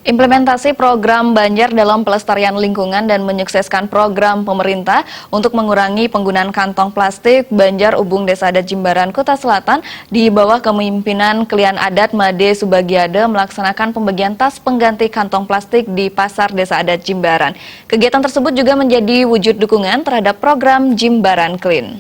Implementasi program Banjar dalam pelestarian lingkungan dan menyukseskan program pemerintah untuk mengurangi penggunaan kantong plastik Banjar Ubung Desa Adat Jimbaran, Kota Selatan di bawah kepemimpinan Klian Adat Made Subagiade melaksanakan pembagian tas pengganti kantong plastik di Pasar Desa Adat Jimbaran. Kegiatan tersebut juga menjadi wujud dukungan terhadap program Jimbaran Clean.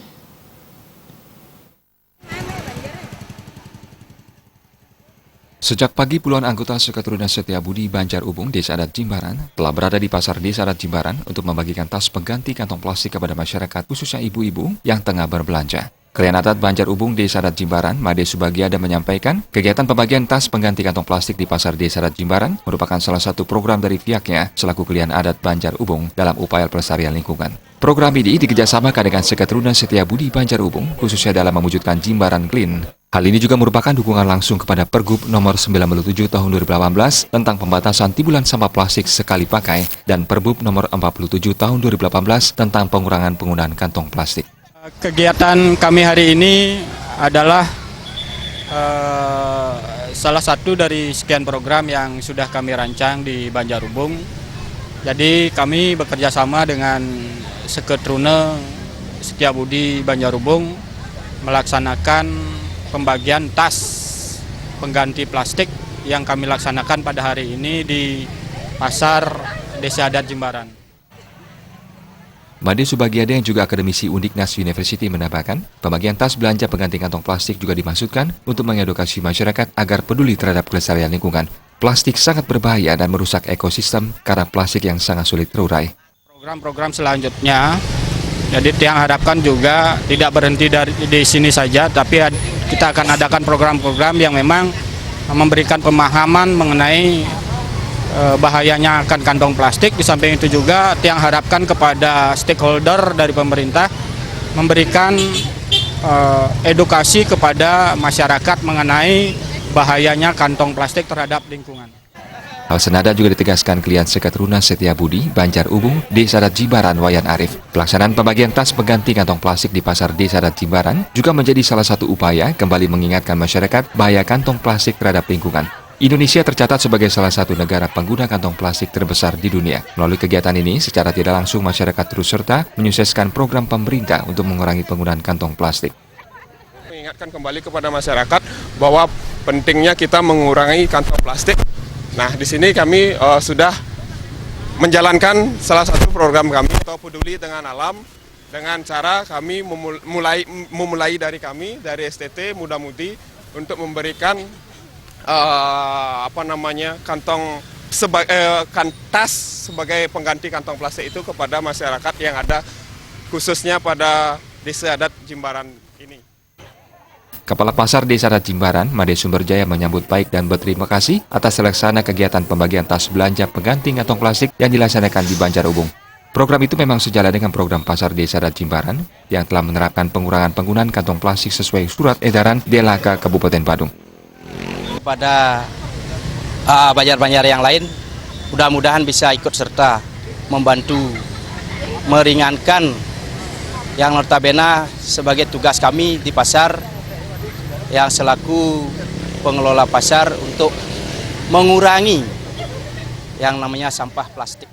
Sejak pagi puluhan anggota Seketurunan Setiabudi Banjar Ubung Desa Adat Jimbaran telah berada di Pasar Desa Adat Jimbaran untuk membagikan tas pengganti kantong plastik kepada masyarakat khususnya ibu-ibu yang tengah berbelanja. Klian Adat Banjar Ubung Desa Adat Jimbaran, Made Subagiade menyampaikan kegiatan pembagian tas pengganti kantong plastik di Pasar Desa Adat Jimbaran merupakan salah satu program dari pihaknya selaku Klian Adat Banjar Ubung dalam upaya pelestarian lingkungan. Program ini dikerjasamakan dengan Seketurunan Setiabudi Banjar Ubung khususnya dalam mewujudkan Jimbaran Clean. Hal ini juga merupakan dukungan langsung kepada Pergub nomor 97 tahun 2018 tentang pembatasan timbulan sampah plastik sekali pakai dan Pergub nomor 47 tahun 2018 tentang pengurangan penggunaan kantong plastik. Kegiatan kami hari ini adalah salah satu dari sekian program yang sudah kami rancang di Banjar Ubung. Jadi kami bekerja sama dengan Seketurunan Setiabudi Banjar Ubung melaksanakan pembagian tas pengganti plastik yang kami laksanakan pada hari ini di Pasar Desa Adat Jimbaran. Made Subagiade yang juga akademisi Undiknas University menambahkan, pembagian tas belanja pengganti kantong plastik juga dimaksudkan untuk mengedukasi masyarakat agar peduli terhadap kelestarian lingkungan. Plastik sangat berbahaya dan merusak ekosistem karena plastik yang sangat sulit terurai. Program-program selanjutnya, jadi yang harapkan juga tidak berhenti di sini saja, tapi kita akan adakan program-program yang memang memberikan pemahaman mengenai bahayanya akan kantong plastik. Di samping itu juga yang harapkan kepada stakeholder dari pemerintah memberikan edukasi kepada masyarakat mengenai bahayanya kantong plastik terhadap lingkungan. Hal senada juga ditegaskan Klian Seketurunan Setiabudi Banjar Ubung Desa Adat Jimbaran Wayan Arif. Pelaksanaan pembagian tas pengganti kantong plastik di Pasar Desa Adat Jimbaran juga menjadi salah satu upaya kembali mengingatkan masyarakat bahaya kantong plastik terhadap lingkungan. Indonesia tercatat sebagai salah satu negara pengguna kantong plastik terbesar di dunia. Melalui kegiatan ini, secara tidak langsung masyarakat terus serta menyukseskan program pemerintah untuk mengurangi penggunaan kantong plastik. Mengingatkan kembali kepada masyarakat bahwa pentingnya kita mengurangi kantong plastik. Nah, di sini kami sudah menjalankan salah satu program kami atau peduli dengan alam dengan cara kami memulai dari kami dari STT Muda Mudi untuk memberikan tas sebagai pengganti kantong plastik itu kepada masyarakat yang ada khususnya pada Desa Adat Jimbaran ini. Kepala Pasar Desa Adat Jimbaran, Made Sumberjaya menyambut baik dan berterima kasih atas terlaksana kegiatan pembagian tas belanja pengganti kantong plastik yang dilaksanakan di Banjar Ubung. Program itu memang sejalan dengan program Pasar Desa Adat Jimbaran yang telah menerapkan pengurangan penggunaan kantong plastik sesuai surat edaran DLHK Kabupaten Badung. Pada banjar-banjar yang lain, mudah-mudahan bisa ikut serta membantu meringankan yang notabene sebagai tugas kami di pasar yang selaku pengelola pasar untuk mengurangi yang namanya sampah plastik.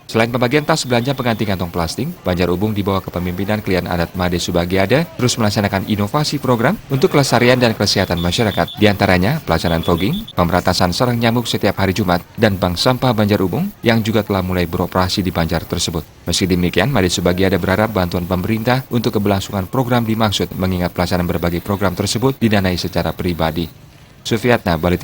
Selain pembagian tas belanja pengganti kantong plastik, Banjar Ubung di bawah kepemimpinan Klian Adat Made Subagiade terus melaksanakan inovasi program untuk kelestarian dan kesehatan masyarakat. Di antaranya pelaksanaan fogging, pemberantasan sarang nyamuk setiap hari Jumat, dan bank sampah Banjar Ubung yang juga telah mulai beroperasi di Banjar tersebut. Meski demikian, Made Subagiade berharap bantuan pemerintah untuk keberlangsungan program dimaksud mengingat pelaksanaan berbagai program tersebut didanai secara pribadi. Sufiatna, Bali.